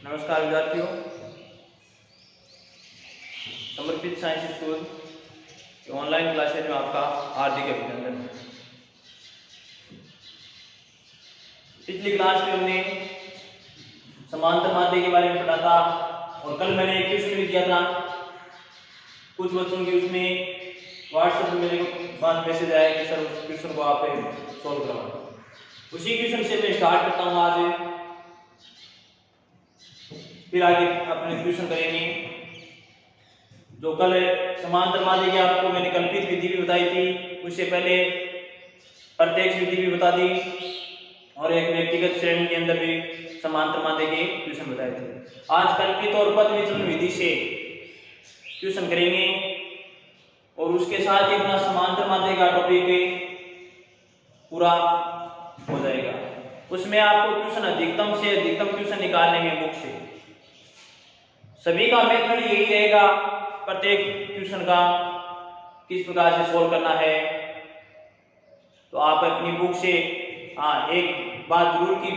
नमस्कार विद्यार्थियों, समर्पित साइंस स्कूल की ऑनलाइन क्लासेज में आपका हार्दिक अभिनंदन। पिछली क्लास में हमने समांतर माध्य के बारे में पढ़ा था और कल मैंने एक क्वेश्चन भी दिया था। कुछ बच्चों की उसमें व्हाट्सएप में मेरे पास मैसेज आया कि सर उस क्वेश्चन को आप सॉल्व करवाओ। उसी क्वेश्चन से मैं स्टार्ट करता हूँ आज, फिर आगे अपने क्वेश्चन करेंगे। जो कल समांतर माध्य की आपको मैंने कल्पित विधि भी बताई थी, उससे पहले प्रत्यक्ष विधि भी बता दी और एक व्यक्तिगत श्रेणी के अंदर भी समांतर माध्य के क्वेश्चन बताए थे। आज कल्पित और पद विचलन विधि से क्वेश्चन करेंगे और उसके साथ ही अपना समांतर माध्य का टॉपिक पूरा हो जाएगा। उसमें आपको क्वेश्चन अधिकतम से अधिकतम क्वेश्चन निकालने में बुक से सभी का मेथड यही रहेगा। प्रत्येक क्वेश्चन का किस प्रकार से सोल्व करना है, तो आप अपनी बुक से एक बात जरूर कि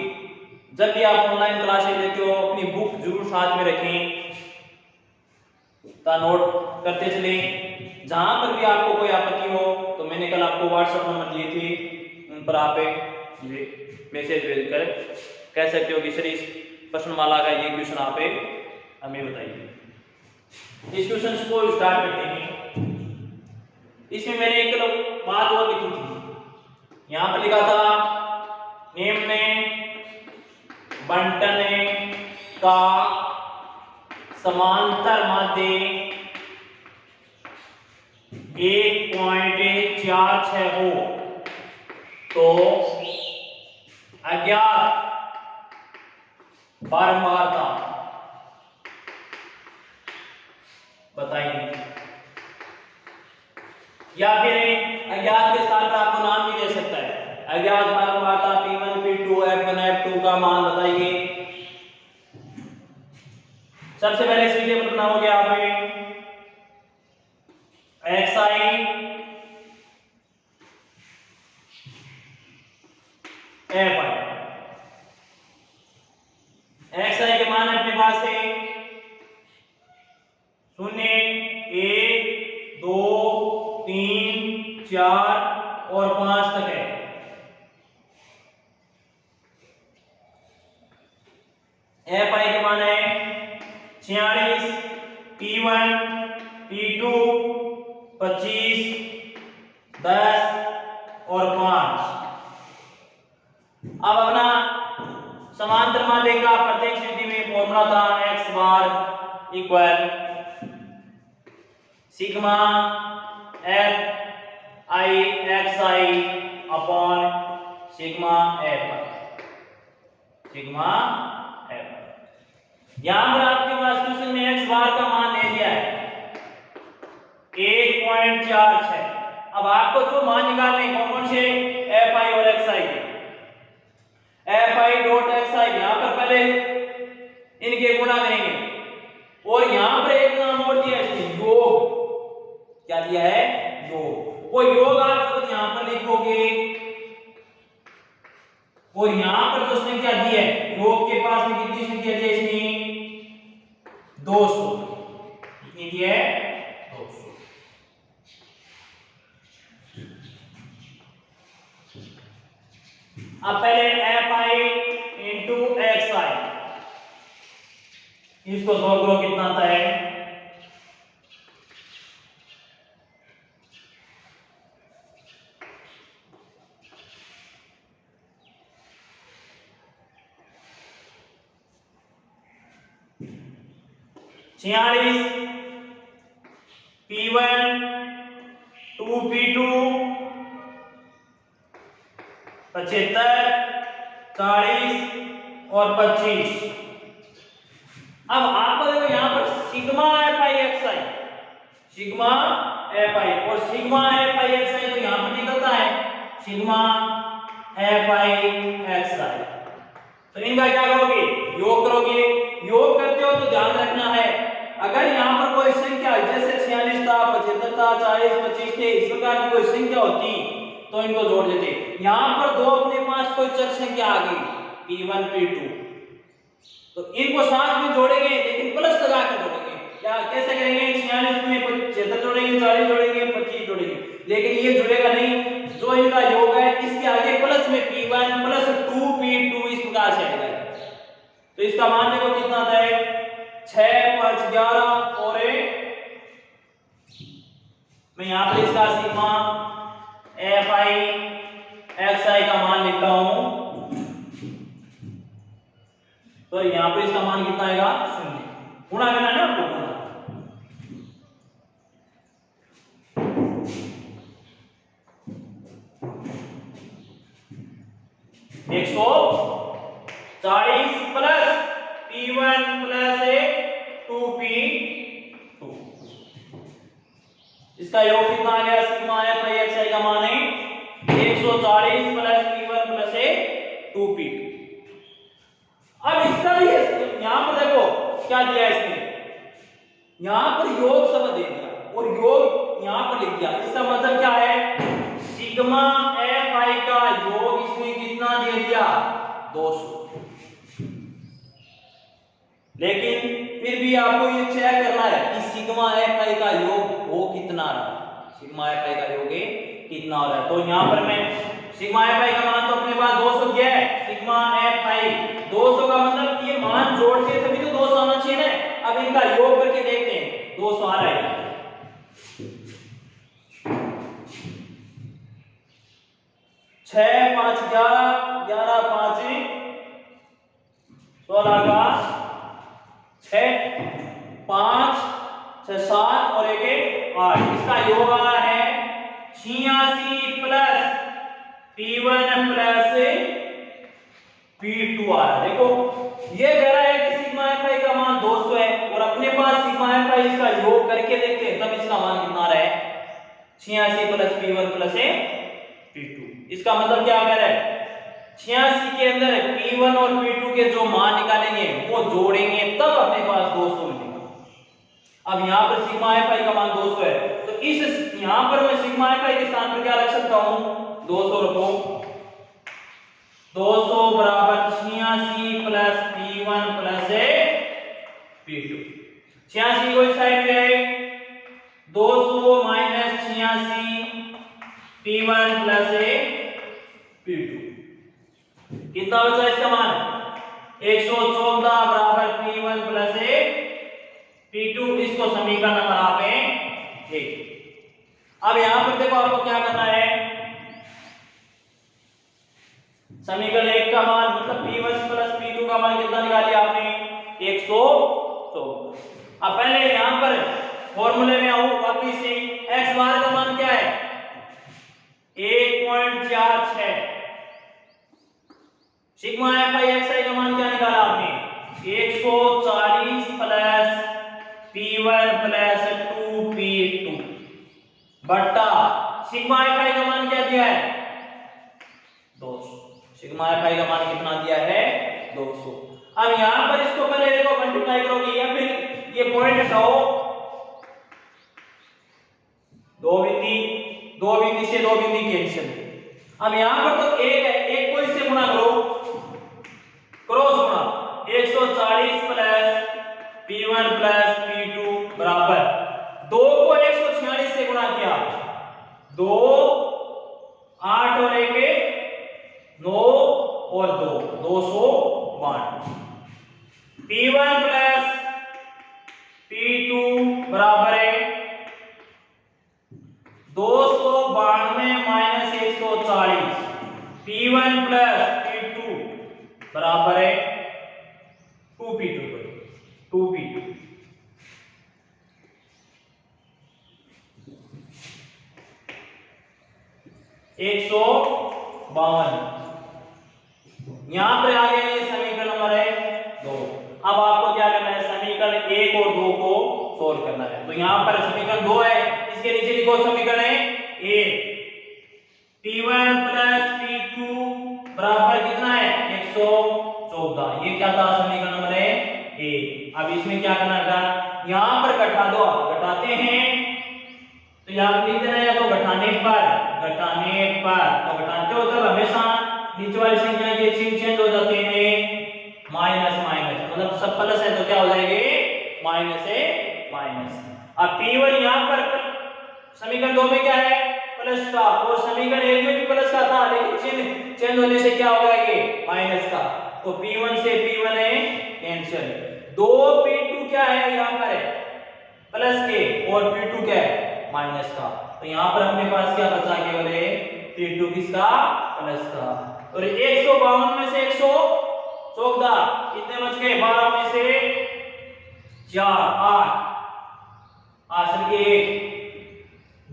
जब भी आप ऑनलाइन क्लासेस लेते हो अपनी बुक जरूर साथ में रखें, नोट करते चलें। जहां पर भी आपको कोई आपत्ति हो तो मैंने कल आपको व्हाट्सएप नंबर दिए थे, उन पर आप मैसेज भेज कर कह सकते हो कि सर इस प्रश्नमाला का ये क्वेश्चन आप हमें बताइए। इस क्वेश्चन को स्टार्ट करते हैं। इसमें मैंने एक बात और लिखी थी, यहां पर लिखा था निम्न बंटन का समांतर माध्य 1.46 हो तो अज्ञात बारंबारता बताइए। या फिर अज्ञात के स्थान पर आपको नाम भी दे सकता है। अज्ञात बारंबारता P1 P2 F1 F2 का मान बताइए। सबसे पहले इस वीडियो पर करना हो गया आपने xi xi के मान अपने पास है 0 1 2 3 4 और 5 तक है। fi के मान है 46 P1 P2 25 10 और 5। अब अपना समांतर माध्य का प्रत्येक विधि में फॉर्मूला था x bar equal sigma f i xi upon sigma f। यहां पर आपके पास क्वेश्चन में x बार का मान दे दिया है 1.46। अब आपको जो मान निकालने कौन कौन से fi और xi के fi डॉट xi यहां पर पहले इनके गुणा करेंगे और यहां पर एक नाम और दिया है योग। क्या दिया है? योग। वो योग आप यहां पर लिखोगे और यहां पर जो संख्या दी है योग के पास में कितनी संख्या दी है इसमें 200। कितनी दी है? 200। अब पहले fi into xi इसको सॉल्व करो, कितना आता है? छियालीस P1 2 P2 75 40 और 25। अब आपको देखो यहां पर सिग्मा fi xi और सिग्मा fi xi तो यहां पर निकलता है सिग्मा fi xi। तो इनका क्या करोगे? योग करोगे। योग करते हो तो ध्यान रखना है अगर यहां पर कोई संख्या जैसे 46 था 75 था 40 25 थे इस प्रकार की कोई संख्या होती तो इनको जोड़ देते। यहां पर दो अपने पास कोई चर संख्या आ गई P1 P2 तो इनको साथ में जोड़ेंगे लेकिन प्लस लगा के जोड़ेंगे। क्या कैसे करेंगे? 46 में 75 जोड़ेंगे, 40 जोड़ेंगे, 25 जोड़ेंगे, लेकिन ये जुड़ेगा नहीं। जो इनका योग है इसके आगे प्लस में P1 प्लस 2P2 इस प्रकार से आएगा। तो इसका मान देखो कितना आता है, 6 5 11 और मैं यहाँ पे इसका सिग्मा Fi xi का मान लिखता हूं। तो यहाँ पे इसका मान कितना आएगा? 0। गुणा करना है ना आपको, गुणा। एक सौ 40 प्लस P1 प्लस 2P2, इसका योग कितना आ गया? सिग्मा Fi xi का मान है 140 प्लस P1 प्लस 2P2। अब इसका भी यहां पर देखो क्या दिया इसने, यहां पर योग शब्द दे दिया और योग यहां पर लिख दिया। इसका मतलब क्या है? सिग्मा Fi का योग इसमें कितना दे दिया? 200। लेकिन फिर भी आपको ये चेक करना है कि सिग्मा Fi का योग हो कितना रहा, सिग्मा Fi का योग कितना हो रहा है। तो यहां पर मैं सिग्मा Fi का मान तो अपने पास 200 दिया है। सिग्मा Fi 200 का मतलब ये मान जोड़ के तभी तो 200 आना चाहिए ना। अब इनका योग करके देखते हैं 200 आ रहा है। 6 5 11 11 5 16 का 6 5 6 7 और 1 8, इसका योग आ रहा है 86 प्लस P1 प्लस P2 आ रहा है। देखो ये कह रहा है कि सिग्मा Fi का मान 200 है और अपने पास सिग्मा Fi इसका योग करके देखते हैं तब इसका मान कितना आ रहा है? 86 प्लस P1 प्लस P2। इसका मतलब क्या कह रहा है? 86 के अंदर P1 और P2 के जो मान निकालेंगे वो जोड़ेंगे तब अपने पास 200 मिलेगा। अब यहाँ पर सिग्मा Fi का मान 200 है तो इस यहाँ पर मैं सिग्मा Fi के स्थान पर क्या रख सकता हूँ? 200 रखो। 200 बराबर 86 प्लस P1 प्लस P2। 86 को इस साइड पे है, 200 माइनस 86 P1 प्लस P2 कितना बचा इसका मान? 114 बराबर P1 प्लस P2। इसको समीकरण नंबर आप एक। अब यहां पर देखो आपको क्या करना है, समीकरण 1 का मान मतलब P1 प्लस P2 का मान कितना निकालिए आपने? 114। अब पहले यहां पर फॉर्मूले में आओ वापस से, x बार का मान क्या है? 1.46। सिग्मा Fi xi का मान क्या निकाला आपने? 140 प्लस P1 प्लस 2P2 बट्टा सिग्मा Fi का मान क्या दिया है? 200। सिग्मा Fi का मान कितना दिया है? 200। अब यहां पर इसको पहले देखो मल्टीप्लाई करोगे या फिर ये पॉइंट हटाओ, दो बिंदी से दो बिंदी कैंसिल। अब यहां पर तो एक है, एक को इससे गुणा करो, क्रॉस गुणा 140 प्लस P1 प्लस P2 बराबर 2 को 146 से गुणा किया, 2 8 और 1 9 और 2 292। P1 प्लस P2 बराबर है 292 माइनस 140। P1 प्लस P2 बराबर है 2P2 2P2। एक सौ 52। यहां पर आ गया ये समीकरण नंबर है 2। अब आपको क्या करना है? समीकरण 1 और 2 को सोल्व करना है। तो यहां पर समीकरण 2 है, इसके नीचे लिखो समीकरण 1। P1 प्लस P2 बराबर कितना है? 114। ये क्या था? समीकरण नंबर 1। अब इसमें क्या करना था? यहां पर घटा दो, आप घटाते हैं तो यहां लिख देना, या तो घटाने पर तो घटाते हो तब हमेशा नीचे वाली संख्या के चिन्ह चेंज हो जाते हैं, माइनस माइनस मतलब सब प्लस है तो क्या हो जाएंगे माइनस है माइनस। अब P1 यहाँ पर समीकरण 2 में क्या है प्लस का और समीकरण 1 में भी प्लस का था, लेकिन चिन्ह चेंज होने से क्या हो गया ये माइनस का। तो P1 से P1 है कैंसिल। 2P2 क्या है यहाँ पर है प्लस के और P2 क्या है माइनस का। तो यहाँ पर अपने पास क्या बचा केवल है P2 किसका प्लस का। और 152 में से 114 कितने बच गए 12 में से 4 8 आखिर के 1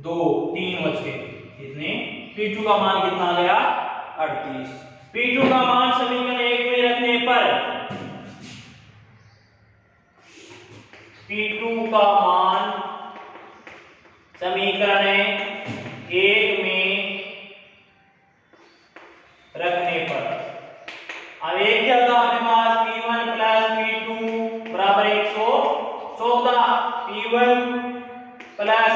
2 3 बच गए कितने P2 का मान कितना आ गया 38। P2 का मान समीकरण 1 में रखने पर P2 का मान समीकरण 1 में रखने पर अब एक क्या था अपने पास P1 प्लस P2 बराबर 114 P1 प्लस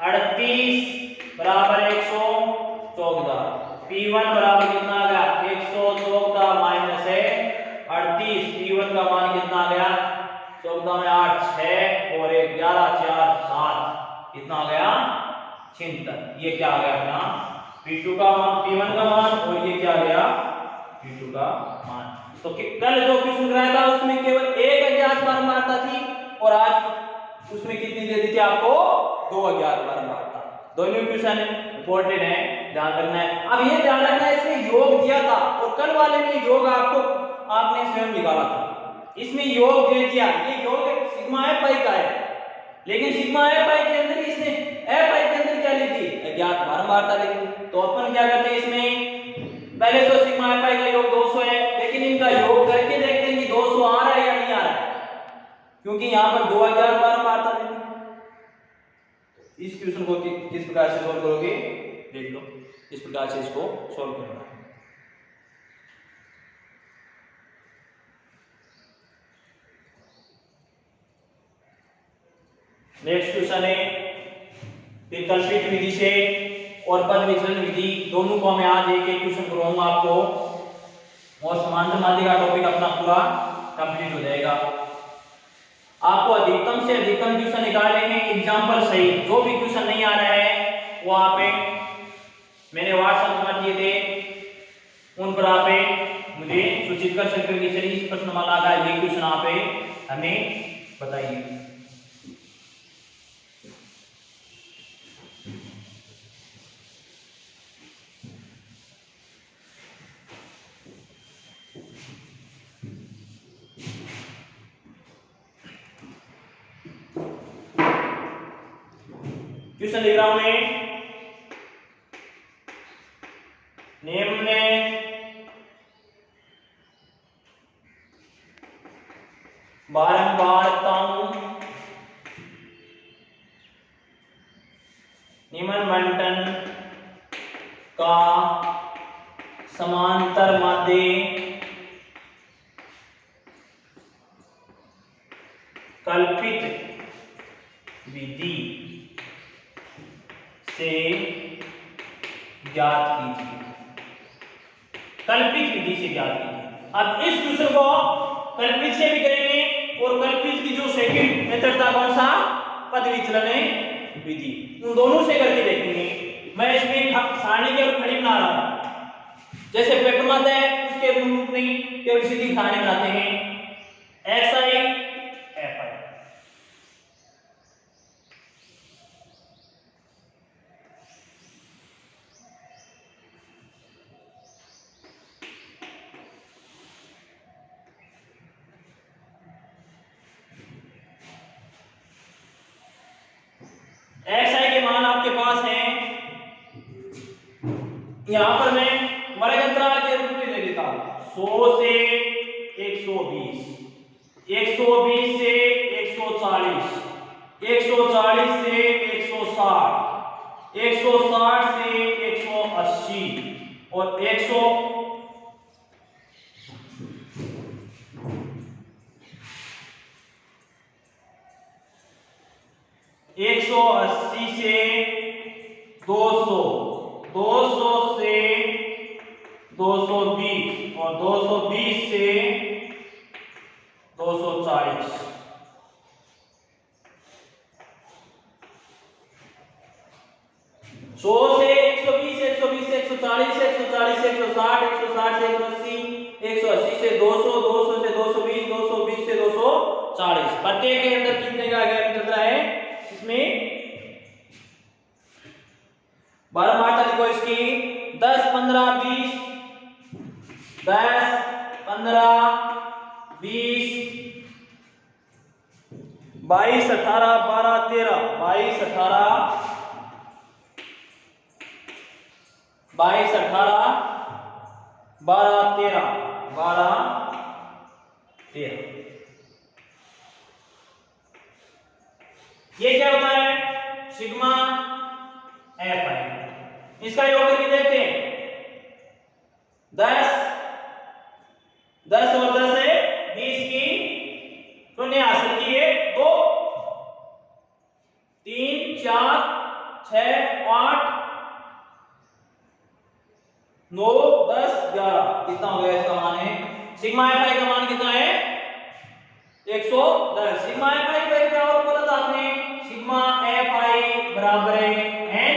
38 बराबर 114 P1 बराबर कितना आ गया 114 माइनस है 38 P1 का मान कितना आ गया 14 में 8 6 और 1 11 4 7 कितना आ गया 76। ये क्या आ गया अपना P2 का मान P1 का मान और ये क्या आ गया P2 का मान। तो कल जो क्वेश्चन कराया था उसमें केवल एक अज्ञात बारंबारता थी और आज उसमें कितनी दे दी थी आपको 2 अज्ञात बारंबारता। दोनों क्वेश्चन इंपॉर्टेंट है ध्यान रखना है। अब ये ध्यान रखना है इसमें योग दिया था और कल वाले में योग आपको आपने स्वयं निकाला था। इसमें योग दे दिया ये योग सिग्मा है पाई का है, लेकिन सिग्मा है पाई के अंदर इसने ए पाई के अंदर क्या लिखी अज्ञात बारंबारता लिखी। तो अपन क्या करते हैं इसमें पहले तो सिग्मा है पाई का योग 200 है, लेकिन इनका योग करके देखते हैं कि 200 आ रहा है या नहीं आ रहा है, क्योंकि यहाँ पर 2 अज्ञात बारंबारता लिखी। इस क्वेश्चन को किस प्रकार से सोल्व करोगे देख लो, इस प्रकार से इसको सोल्व करना है। नेक्स्ट क्वेश्चन है विकल्पित विधि से और पद विचलन विधि दोनों को मैं आज एक एक क्वेश्चन करवाऊंगा आपको और समांतर माध्य का टॉपिक अपना पूरा कंप्लीट हो जाएगा। आपको अधिकतम से अधिकतम क्वेश्चन निकालने हैं एग्जांपल सहित। जो भी क्वेश्चन नहीं आ रहा है वो आप मैंने व्हाट्सएप नंबर दिए थे उन पर आप मुझे सूचित कर सकते हो कि चलिए इस प्रश्नमाला का ये क्वेश्चन आप हमें बताइए। क्वेश्चन लिख रहा हूं मैं निम्न बारंबारताओं निम्न बंटन का समांतर माध्य कल्पित विधि से ज्ञात कीजिए। कल्पित विधि से ज्ञात कीजिए। अब इस क्वेश्चन को कल्पित से भी करेंगे और कल्पित की जो सेकंड मेथड था कौन सा पद विचलन विधि, उन दोनों से करके देखेंगे। मैं इसमें सारणी के खड़ी बना रहा हूं जैसे पेपर में आता है उसके रूप में केवल सीधी सारणी बनाते हैं X I F I. X I के मान आपके पास हैं, यहां पर मैं वर्ग अंतराल के रूप में ले लेता हूं 100 से 120, 120 से 140, 140 से 160, 160 से 180 और 180 से 200, 200 से 220 और 220 से 140। सौ से 120, 120 से 140, 140 से 160, 160 से 180, 180 से 200, 200 से 220, 220 से 240। प्रत्येक के अंदर कितने का गैप चल रहा है? इसमें 12 मात्रा लिखो इसकी 10 15 20, 10 15 20, 22 18 12 13, 22 18 22 18 12 13, 12 13। ये क्या होता है? सिग्मा एफ आई। इसका योग करके देखते हैं। 10 10 और 10 है 20 की शून्य हासिल किए 2 3 4 6 8 9 10 11। कितना हो गया इसका मान है? सिग्मा एफ आई का मान कितना है? 110। सिग्मा एफ आई को क्या और बोला था आपने? सिग्मा एफ आई बराबर है एन,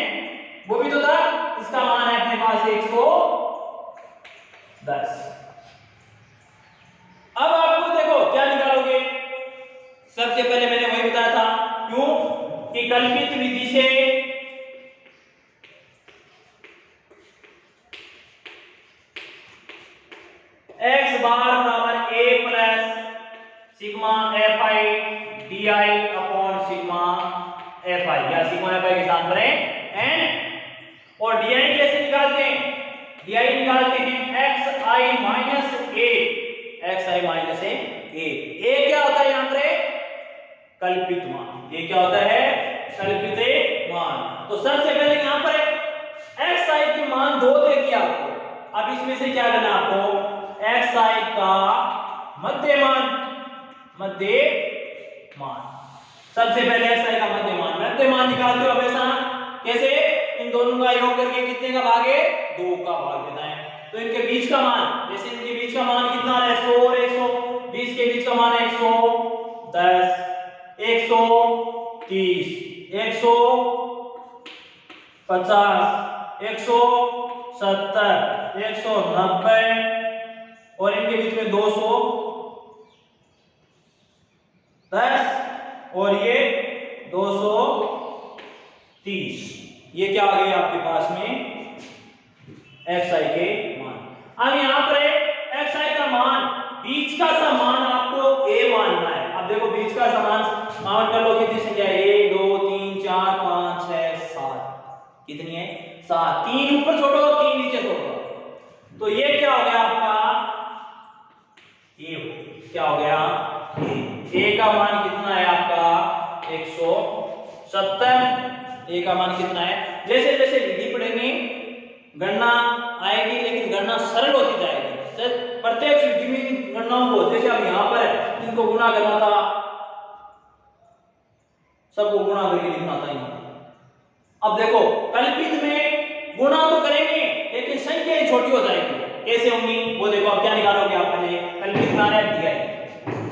वो भी तो था। इसका मान है अपने पास 110। अब आपको देखो क्या निकालोगे? सबसे पहले मैंने वही बताया था, क्यों कि कल्पित विधि से x बार बराबर a plus sigma F I D I upon sigma F आई, या सिग्मा एफ आई के साथ बने एन। और डी आई कैसे निकालते हैं? डी आई निकालते हैं X I minus A, x I minus ए क्या होता है यहाँ पर? कल्पित मान। ये क्या होता है? कल्पित मान। तो सबसे पहले यहाँ पर एक्स आई के मान 2 दे दिया आपको। अब इसमें से क्या करना आपको? एक्स आई का मध्यमान, सबसे पहले एक्स आई का मध्यमान निकालते हो हमेशा कैसे? इन दोनों का योग करके कितने का भागे? 2 का भाग देना है। तो इनके बीच का मान, जैसे इनके बीच का मान कितना है? 100 और 120 के बीच का मान है 110, 130, 150, 170, 190 और इनके बीच में 210 और ये 230। ये क्या आ गया आपके पास में? एक्स आई के मान। अब यहां पर एक्स आई का मान, बीच का समान आपको a मानना है। अब देखो बीच का समान काउंट कर लो, कितनी संख्या है? 1 2 3 4 5 6 7। कितनी है? 7। 3 ऊपर छोड़ो, 3 नीचे छोड़ो। तो ये क्या हो गया आपका? ये क्या हो गया? a का मान कितना है आपका? 170। a का मान कितना है? जैसे जैसे विधि पढ़ेंगे गणना आएगी, लेकिन गणना सरल होती जाएगी। प्रत्येक विधि में गणनाओं को, जैसे अब यहाँ पर है, इनको गुणा करना था, सबको गुणा करके लिखना था यहाँ। अब देखो कल्पित में गुणा तो करेंगे लेकिन संख्याएं छोटी हो जाएगी। कैसे होंगी वो देखो। अब क्या निकालोगे आप? पहले कल्पित में आ रहा है डी आई,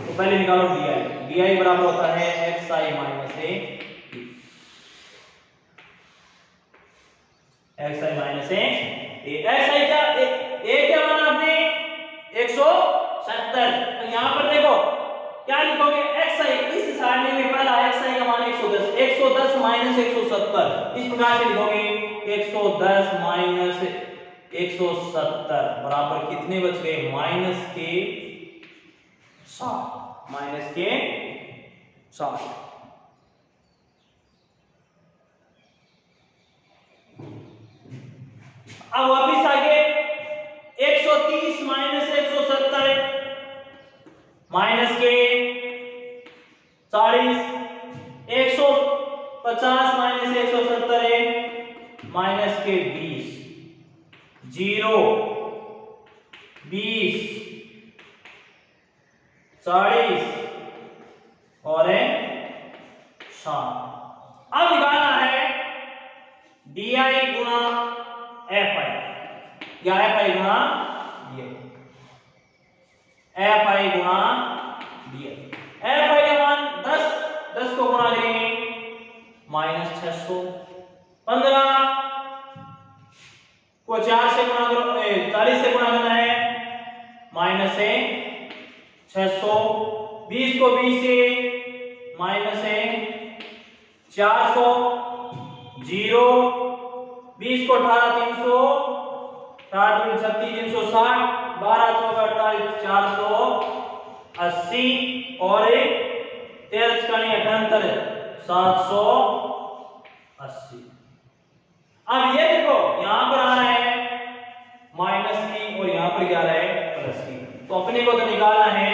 तो पहले निकालो डी आई। डी आई बराबर होता है x I minus A, x I minus A. X आई क्या क्या माना आपने? 170। तो यहां पर देखो क्या लिखोगे? एक्स आई, इस सारणी में पहला एक्स आई का मान 110, 110 माइनस 170, इस प्रकार से लिखोगे 110 माइनस 170 बराबर कितने बच गए? माइनस के 60, माइनस के 60। अब वापिस आगे 130 माइनस 170 माइनस के 40, 150 माइनस 170 माइनस के 20, 0 20 40 और 60। अब निकालना है डी आई गुणा एफ आई, या एफ आई गुणा डी आई, एफ आई गुणा डी आई। एफ आई का मान 10, 10 को गुणा करेंगे -600, 15 को 4 से गुणा करो, 40 से गुणा करना है -600, 20 को 20 से -400, 0, 20 को 18 300, 8 36 360, 12 चौका 48 480 और 13 चकानी 78 780। अब ये देखो यहां पर आ रहा है माइनस की और यहां पर क्या आ रहा है प्लस की, तो अपने को तो निकालना है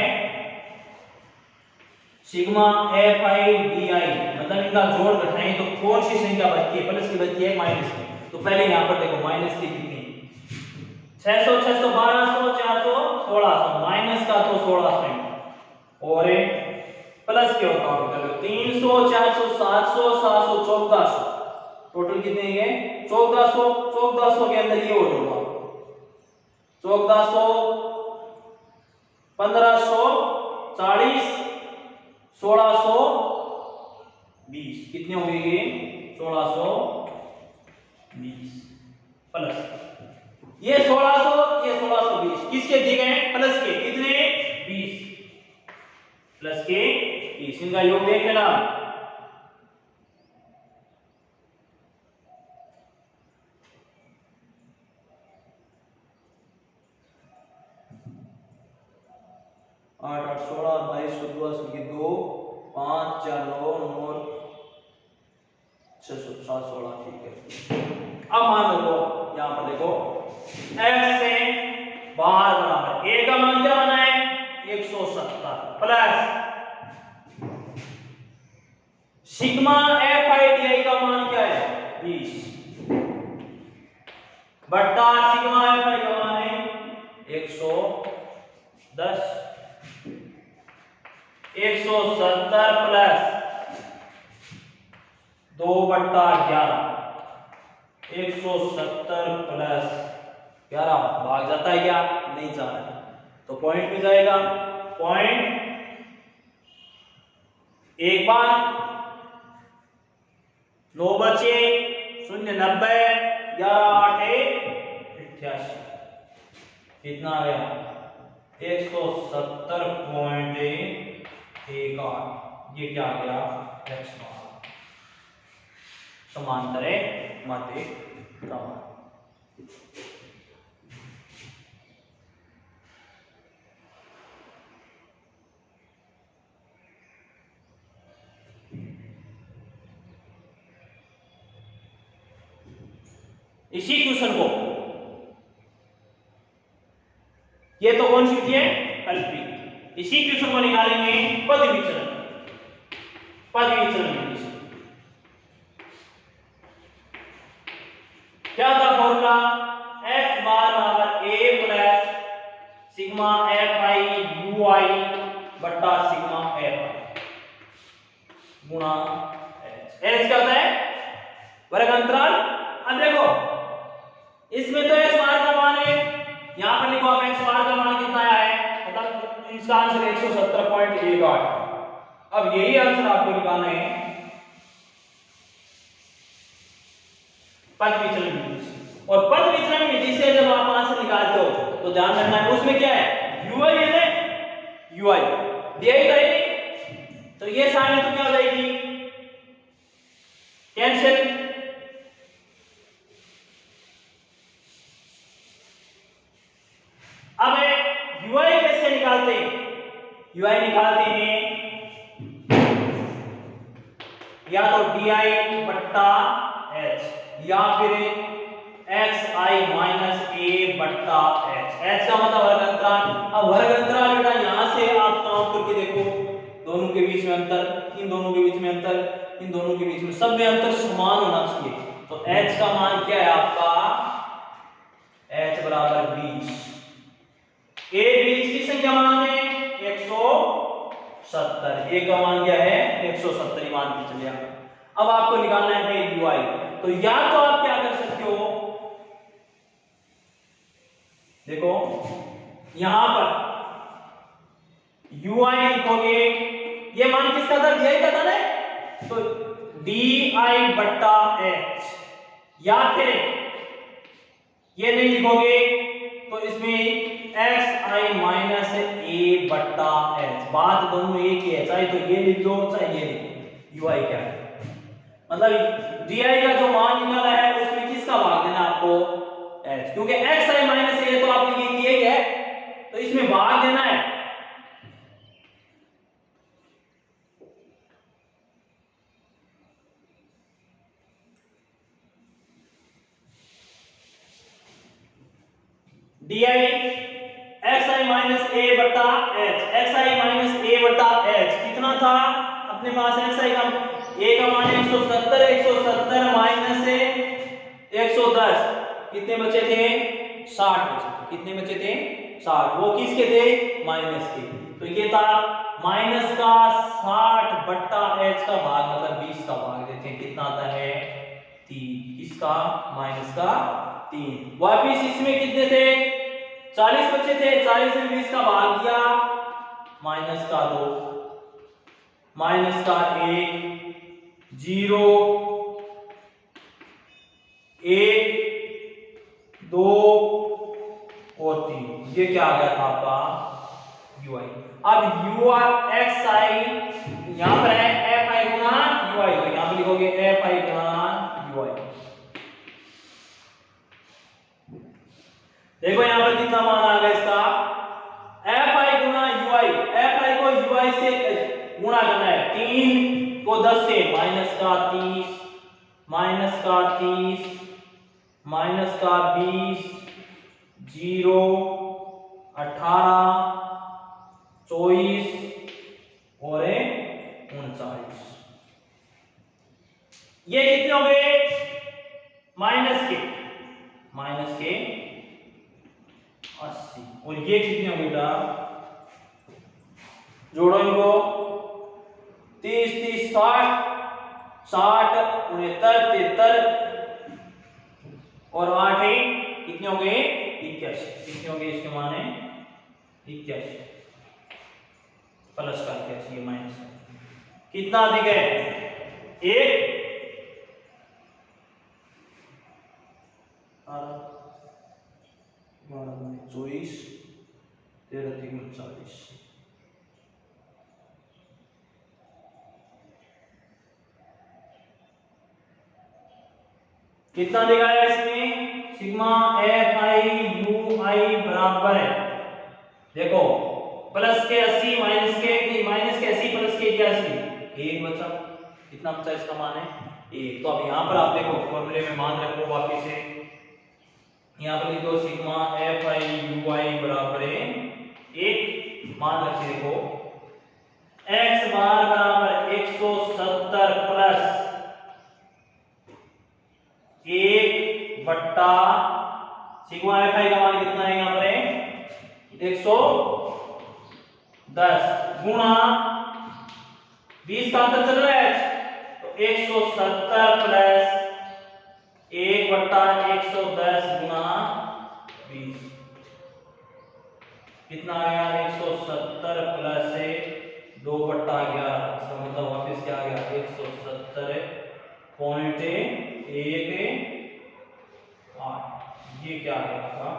sigma F I D I, मतलब इनका जोड़ घटाएं तो कौन सी संख्या बचती है, प्लस की बचती है माइनस की। तो पहले यहां पर देखो माइनस की कितनी 600 600 1200 400 1600, माइनस का तो 1600 और प्लस के काउंट कर लो 300 400 700 700 1400, टोटल कितने हैं 1400। 1400 के अंदर ये हो जाएगा 1400 1540 1620, कितने हो गए ये 1620 प्लस ये 1600 ये 1620 किसके दिए गए प्लस के कितने 20 प्लस के 20, इनका योग देख लेना। 8 8 16 22 22 की 2 5 4 9 9 6 7 16, ठीक है। अब मान लो यहां पर देखो f से बाहर बराबर a का मान क्या बना है 170 plus sigma F I D I का मान क्या है 20 बट्टा सिग्मा एफ आई का मान है 110 170 प्लस 2/11 170 प्लस 11 भाग जाता है क्या नहीं जा रहा है, तो पॉइंट में जाएगा पॉइंट एक बार 9 बचे 0 90 11 8 88, कितना आ गया 170.18, ये क्या आ गया x बार समांतरे मध्य प्रमाण। इसी क्वेश्चन को ये तो कौन सी है कल्पित, इसी क्वेश्चन को निकालेंगे पद विचलन। पद विचलन क्या था फॉर्मूला x बार बराबर a plus sigma F I U I बट्टा सिग्मा एफ आई गुणा h। h क्या होता है वर्ग अंतराल। अब देखो इसमें तो x बार का मान है, यहां पर लिखो आप x बार का मान कितना आया है, मतलब इसका आंसर 170.18। अब यही आंसर आपको निकालना है पद विचलन विधि से, और पद विचलन विधि से जब आप आंसर निकालते हो तो ध्यान रखना है उसमें क्या है ui है ना, ui दिया ही नहीं तो ये साइन तो क्या हो जाएगी कैंसिल। अब ui कैसे निकालते हैं, ui निकालते हैं या तो di बट्टा h या फिर xi माइनस a बट्टा h। h का मतलब वर्ग अंतराल। अब वर्ग अंतराल बेटा यहां से आप काउंट करके देखो, दोनों के बीच में अंतर, इन दोनों के बीच में अंतर, इन दोनों के बीच में, सब में अंतर समान होना चाहिए। तो h का मान क्या है आपका h बराबर 20। a 20 की संख्या मान है 170, a का मान क्या है 170 मान के चलिए। अब आपको निकालना है ui, तो या तो आप क्या कर सकते हो देखो यहां पर ui लिखोगे ये मान किसका था, डी आई का था ना, तो डी आई बट्टा एच, या फिर ये नहीं लिखोगे तो इसमें एक्स आई माइनस ए बट्टा एच, बात दोनों एक ही है, चाहे तो ये लिख दो चाहे ये लिख दो। यू आई क्या है, मतलब डी आई का जो मान निकाला है उसमें किसका भाग देना आपको, एच, क्योंकि एक्स आई माइनस ए तो आपने ये किया ही है, तो इसमें भाग देना है। D I X I minus A बटा H, X I minus A बटा एच कितना था अपने पास, एक्स आई का ए का मान 170, 170 माइनस 110 कितने बचे थे, 60 बचे थे, कितने बचे थे 60, वो किसके थे, माइनस के, तो ये था माइनस का 60 बट्टा एच का भाग, मतलब 20 का भाग देते हैं, कितना आता है 3, इसका माइनस का 3, वापिस इसमें कितने थे 40 बचे थे, 40 में 20 का भाग दिया, माइनस का 2, माइनस का 1, 0, 1, 2 और 3, ये क्या आ गया था आपका यू आई। अब यू आई एक्स आई यहां पर है एफ आई गुना यू आई, तो यहां पर लिखोगे एफ आई गुना यू आई। देखो यहां पर कितना मान आ गया इसका, F I Guna you I, F आई को यू आई से गुणा करना है, 3 को 10 से, माइनस का 30, माइनस का 30, माइनस का 20, 0, 18, 24 और 39, ये कितने हो गए माइनस के 80, और ये कितने हो बेटा, जोड़ो इनको, 30, 30, 60, 60, 69, 73 और 8 कितने हो गए 81, कितने हो गए इसके मान है 81, प्लस का 81, ये माइनस कितना अधिक है 1, 24, 13, 40, कितना देगा इसमें, सिग्मा एफ आई यू आई बराबर है, देखो प्लस के 80 माइनस के 80 प्लस के 81, 1 बचा, कितना बचा इसका मान है 1, तो अब यहां पर आप देखो फॉर्मूले में मान रखो वापिस से, यहां पर लिखो सिग्मा एफ आई यू आई बराबर है 1, मान रखिए देखो x बार बराबर 170 प्लस 1 बट्टा सिग्मा एफ आई का मान कितना है यहां पर 110 गुणा 20 का अंतर चल रहा है, तो 170 प्लस 1 बट्टा 110 गुणा 20 कितना आ गया 170 प्लस 2 बट्टा 11, इसका मतलब वापस क्या आ गया 170.18, ये क्या है आपका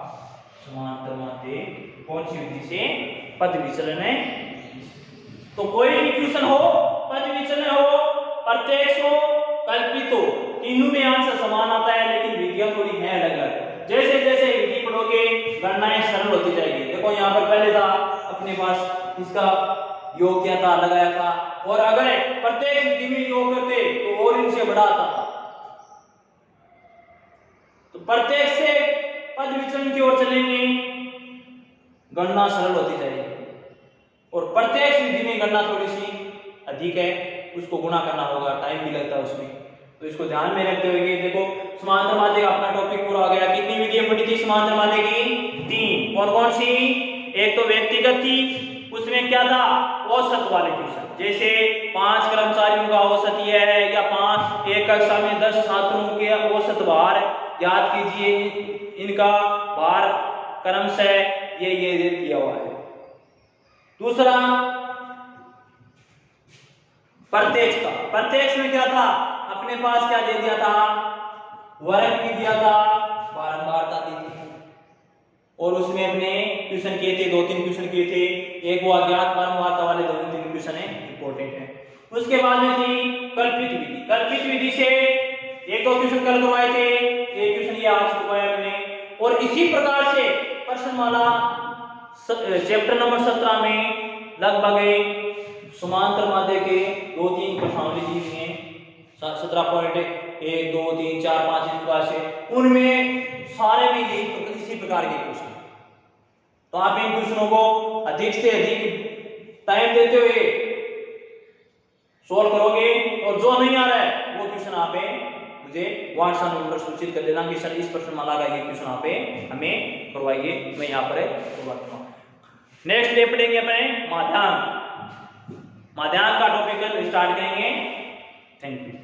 समांतर माध्य कौन सी विधि से, पद विचलन है। तो कोई इक्वेशन हो, पद विचलन हो, प्रत्यक्ष हो, कल्पित हो, तीनों में आंसर समान आता है, लेकिन विधियां थोड़ी हैं अलग अलग, जैसे जैसे विधि पढ़ोगे गणनाएं सरल होती जाएगी। देखो यहाँ पर पहले था अपने पास इसका योग क्या था लगाया था, और अगर प्रत्येक विधि में योग करते तो और इनसे बड़ा आता था, तो प्रत्येक से पद विचलन की ओर चलेंगे, गणना सरल होती जाएगी, और प्रत्येक विधि में गणना थोड़ी सी अधिक है, उसको गुणा करना होगा, टाइम भी लगता है उसमें, तो इसको ध्यान में रखते हुए देखो समांतर माध्य का अपना टॉपिक पूरा हो गया। कितनी विधियां पढ़ी थी समांतर माध्य की, 3, कौन कौन सी, एक तो व्यक्तिगत थी, उसमें क्या था औसत वाले क्वेश्चन, जैसे 5 कर्मचारियों का औसत यह है, या 5 एक कक्षा में 10 छात्रों के औसत भार याद कीजिए, इनका भार क्रमशः ये दिया हुआ है। दूसरा प्रत्यक्ष का, प्रत्यक्ष में क्या था, अपने पास क्या दे दिया था, वर्ग भी दिया था, बारंबारता दी थी, और उसमें अपने क्वेश्चन किए थे, 2-3 क्वेश्चन किए थे, एक वो अज्ञात बारंबारता वाले 2-3 क्वेश्चन है, इंपॉर्टेंट है। उसके बाद में थी कल्पित विधि। कल्पित विधि से 1-2 क्वेश्चन कल करवाए थे, एक क्वेश्चन ये आज करवाया मैंने, और इसी प्रकार से प्रश्नमाला चैप्टर नंबर 17 में लगभग समांतर माध्य के 2-3 प्रश्नावली दी हुई हैं, 17 पॉइंट 1, 2, 3, 4, 5 इस प्रकार से, उनमें सारे में इसी प्रकार के क्वेश्चन। तो आप इन क्वेश्चनों को अधिक से अधिक टाइम देते हुए सोल्व करोगे, और जो नहीं आ रहा है वो क्वेश्चन आप मुझे व्हाट्सएप नंबर सूचित कर देना कि सर इस प्रश्नमाला का ये क्वेश्चन आप हमें करवाइए, मैं यहाँ पर करवाता हूँ। नेक्स्ट डे पढ़ेंगे अपने माध्यांक। माध्यांक का टॉपिक स्टार्ट करेंगे। Thank you.